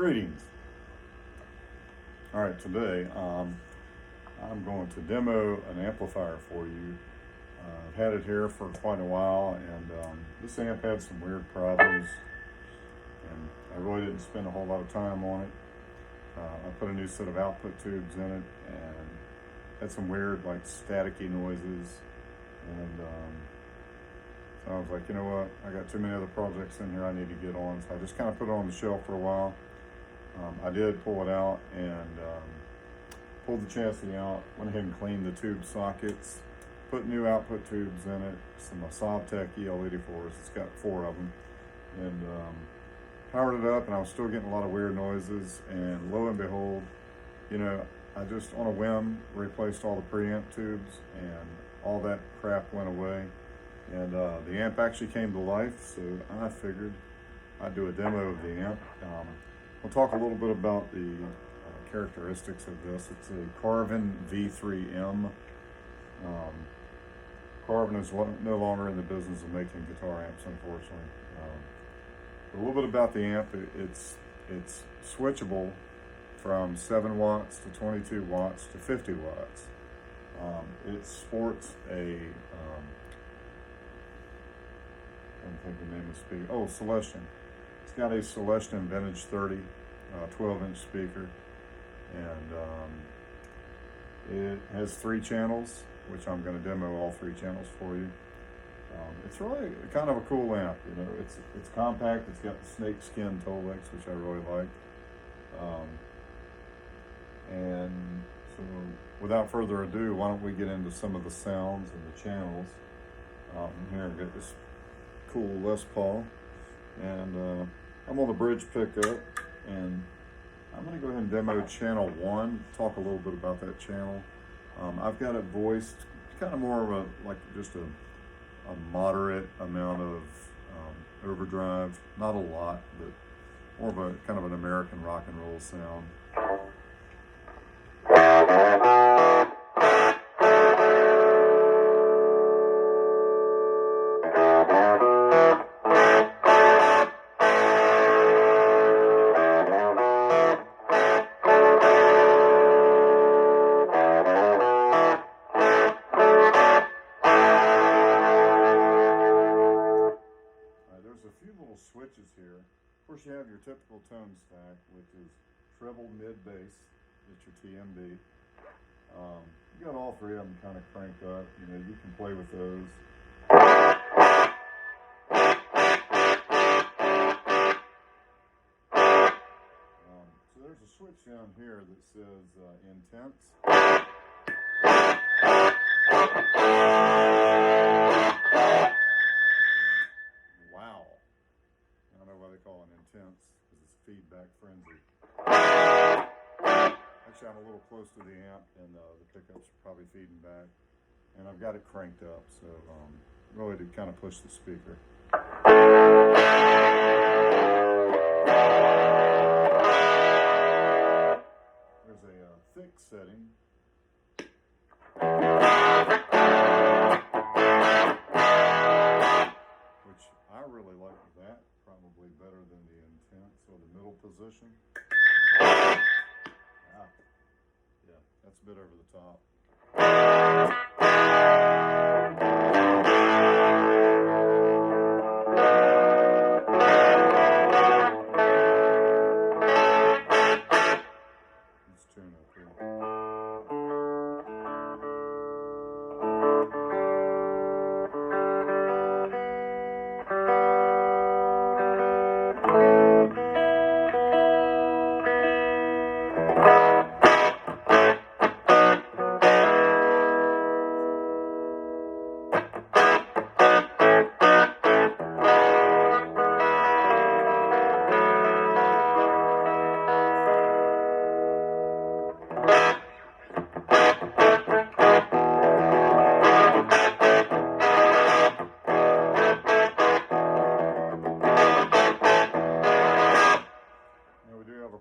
Greetings. Alright, today I'm going to demo an amplifier for you. I've had it here for quite a while, and this amp had some weird problems, and I really didn't spend a whole lot of time on it. I put a new set of output tubes in it and had some weird, like, staticky noises, and so I was like, you know what, I got too many other projects in here I need to get on, so I just kind of put it on the shelf for a while. I did pull it out and pulled the chassis out, went ahead and cleaned the tube sockets, put new output tubes in it, some Sovtek EL-84s, it's got 4 of them, and powered it up, and I was still getting a lot of weird noises, and lo and behold, you know, I just on a whim replaced all the preamp tubes, and all that crap went away, and the amp actually came to life, so I figured I'd do a demo of the amp. We'll talk a little bit about the characteristics of this. It's a Carvin V3M. Carvin is no longer in the business of making guitar amps, unfortunately. A little bit about the amp. It's switchable from 7 watts to 22 watts to 50 watts. It sports a, I don't think the name of the speaker. Oh, Celestion. It's got a Celestion Vintage 30 12-inch speaker, and it has 3 channels, which I'm going to demo all 3 channels for you. It's really kind of a cool amp, you know. It's compact. It's got the snake skin toe licks, which I really like. And so, without further ado, why don't we get into some of the sounds and the channels. Here I've got this cool Les Paul, and I'm on the bridge pickup, and I'm going to go ahead and demo channel 1, talk a little bit about that channel. I've got it voiced kind of more of a, like, just a moderate amount of overdrive, not a lot, but more of a kind of an American rock and roll sound. Switches here. Of course, you have your typical tone stack, which is treble, mid, bass. It's your TMB. You got all 3 of them kind of cranked up. You know, you can play with those. So there's a switch down here that says intense. Wow. I don't know why they call it intense, because it's feedback frenzy. Actually, I'm a little close to the amp, and the pickups are probably feeding back. And I've got it cranked up, so really to kind of push the speaker. There's a thick setting. Which I really like that, probably better than the intense, or the middle position. Yeah, that's a bit over the top. Let's tune up here.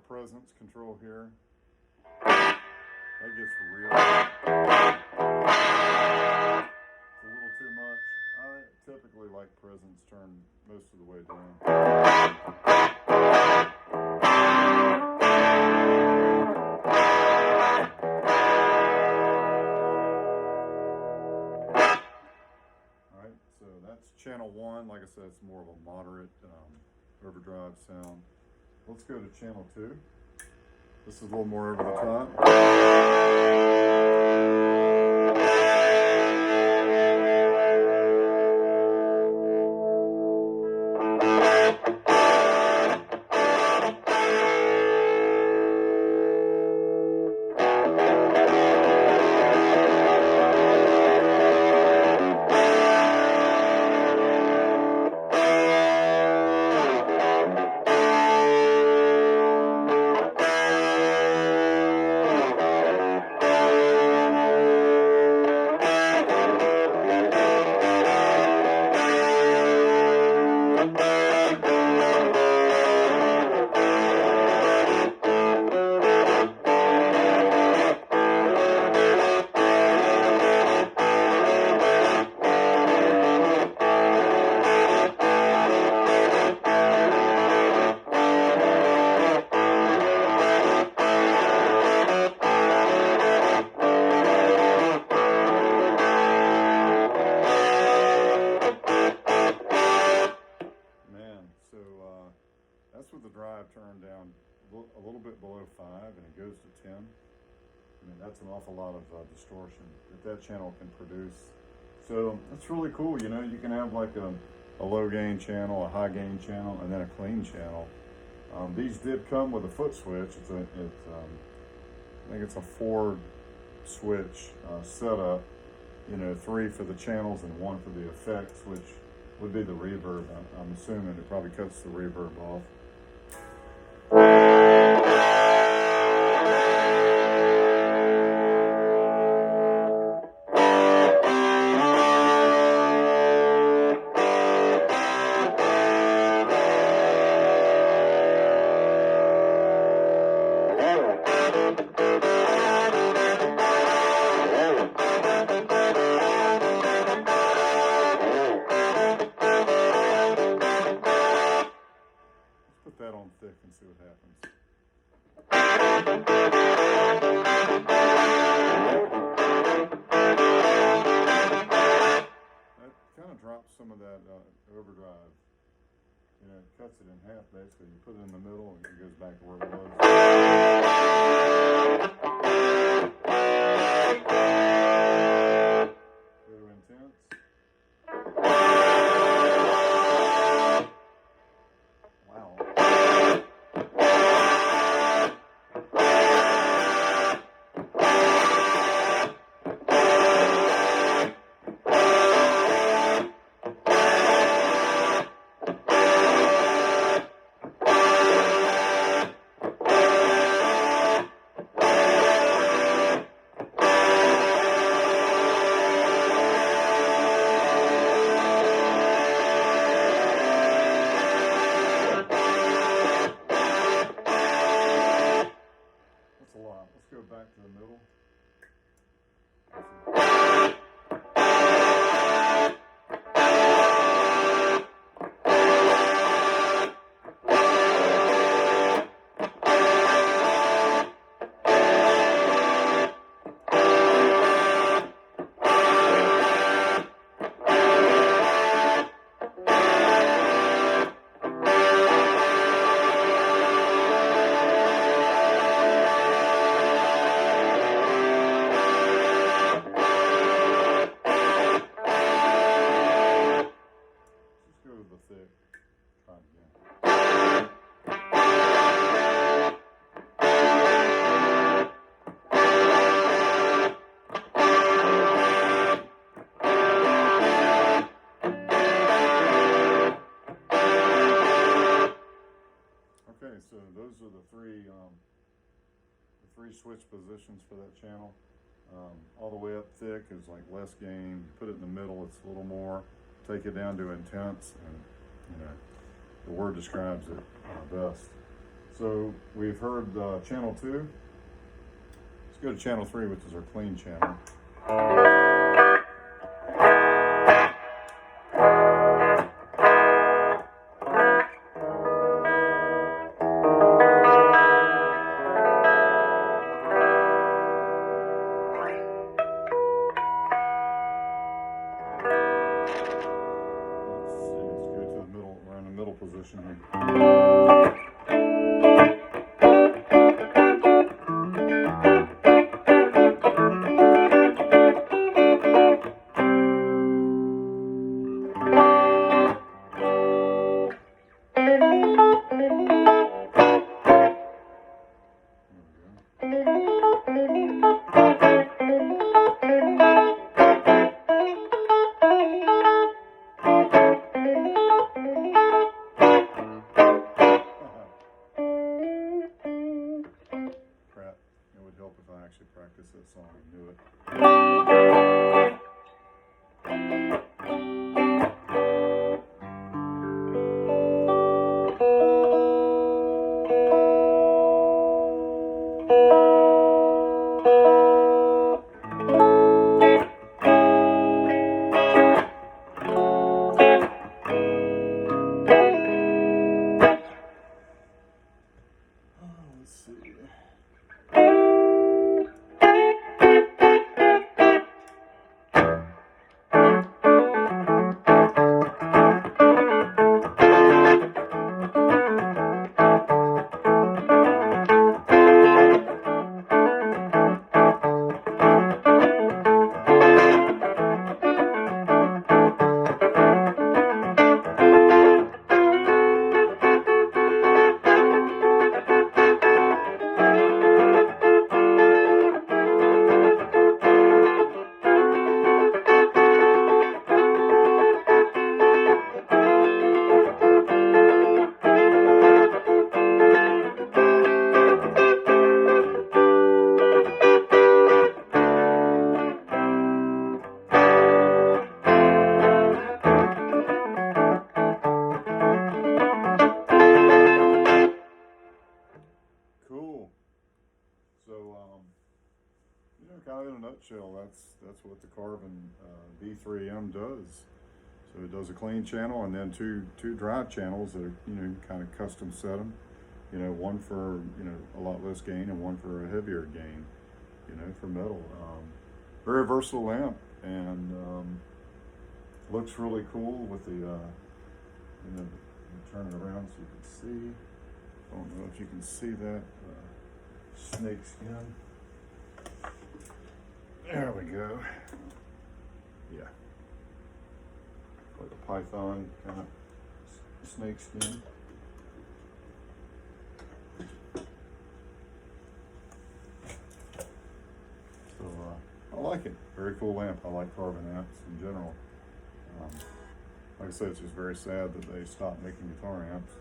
Presence control here. That gets real. It's a little too much. I typically like presence turned most of the way down. channel 1, like I said, it's more of a moderate overdrive sound. Let's go to channel 2. This is a little more over the top. That's with the drive turned down a little bit below 5 and it goes to 10. I mean, that's an awful lot of distortion that channel can produce. So that's really cool. You know, you can have like a low gain channel, a high gain channel, and then a clean channel. These did come with a foot switch. I think it's a 4 switch setup. You know, 3 for the channels and 1 for the effects, which would be the reverb. I'm assuming it probably cuts the reverb off. That on thick and see what happens. That kind of drops some of that overdrive. You know, it cuts it in half basically. You put it in the middle and it goes back to where it was. Go to intense. Let's go back to the middle. Okay, so those are the three switch positions for that channel. All the way up thick is like less gain. Put it in the middle, it's a little more. Take it down to intense, and you know, the word describes it best. So we've heard channel 2. Let's go to channel 3, which is our clean channel. middle position here. Practice that song and do it. Let's see. Kind of in a nutshell, that's what the Carvin V3M does. So it does a clean channel and then two dry channels that are, kind of custom set them. One for, a lot less gain and one for a heavier gain, for metal. Very versatile amp, and looks really cool with the, turn it around so you can see. I don't know if you can see that snake skin. There we go. Yeah. Like a python kind of snake skin. So I like it. Very cool amp. I like Carvin amps in general. Like I said, it's just very sad that they stopped making guitar amps.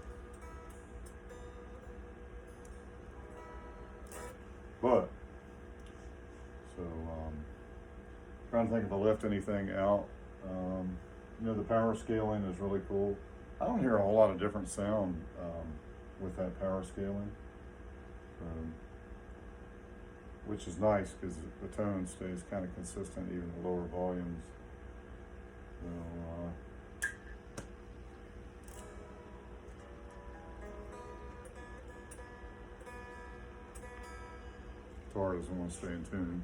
But trying to think if I left anything out. The power scaling is really cool. I don't hear a whole lot of different sound with that power scaling, which is nice because the tone stays kind of consistent even at lower volumes. So, guitar doesn't want to stay in tune.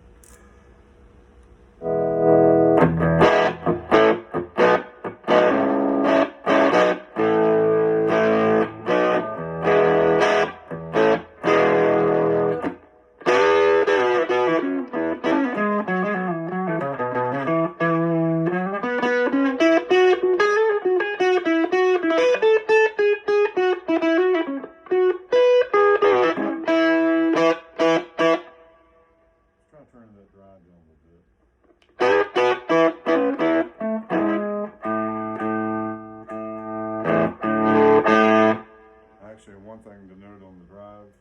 Actually, one thing to note on the drive,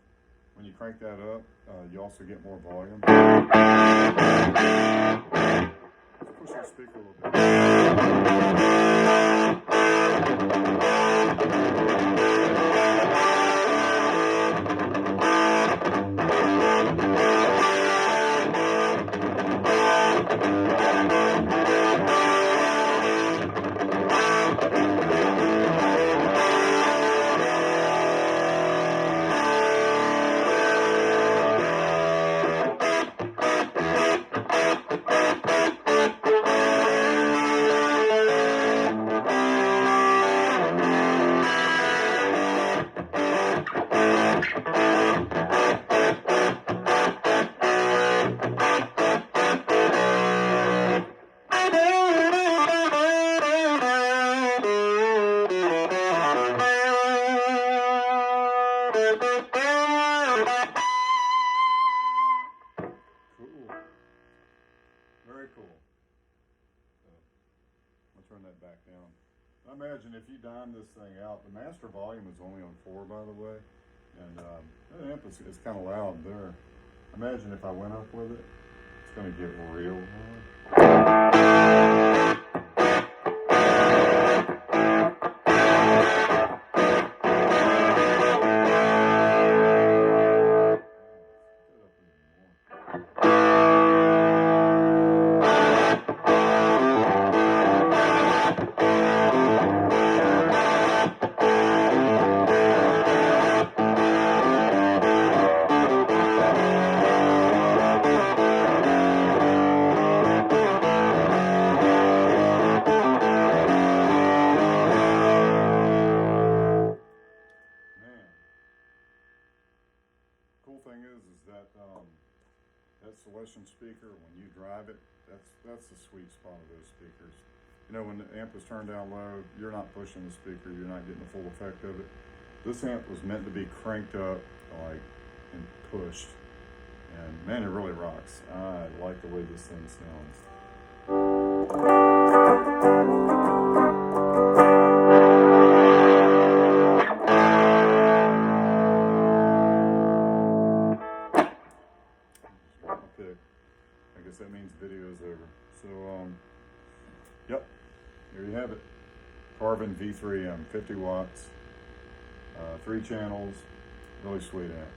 when you crank that up, you also get more volume. Let's push the speaker a little bit. imagine if you dined this thing out, the master volume is only on 4, by the way, and that amp is kind of loud there. Imagine if I went up with it, it's going to get real loud. Cool thing is that that selection speaker, when you drive it, that's the sweet spot of those speakers. You know, when the amp is turned down low, you're not pushing the speaker, you're not getting the full effect of it. This amp was meant to be cranked up, like, and pushed. And man, it really rocks. I like the way this thing sounds. I guess that means video is over. So, yep, here you have it. Carvin V3M, 50 watts, 3 channels, really sweet amp.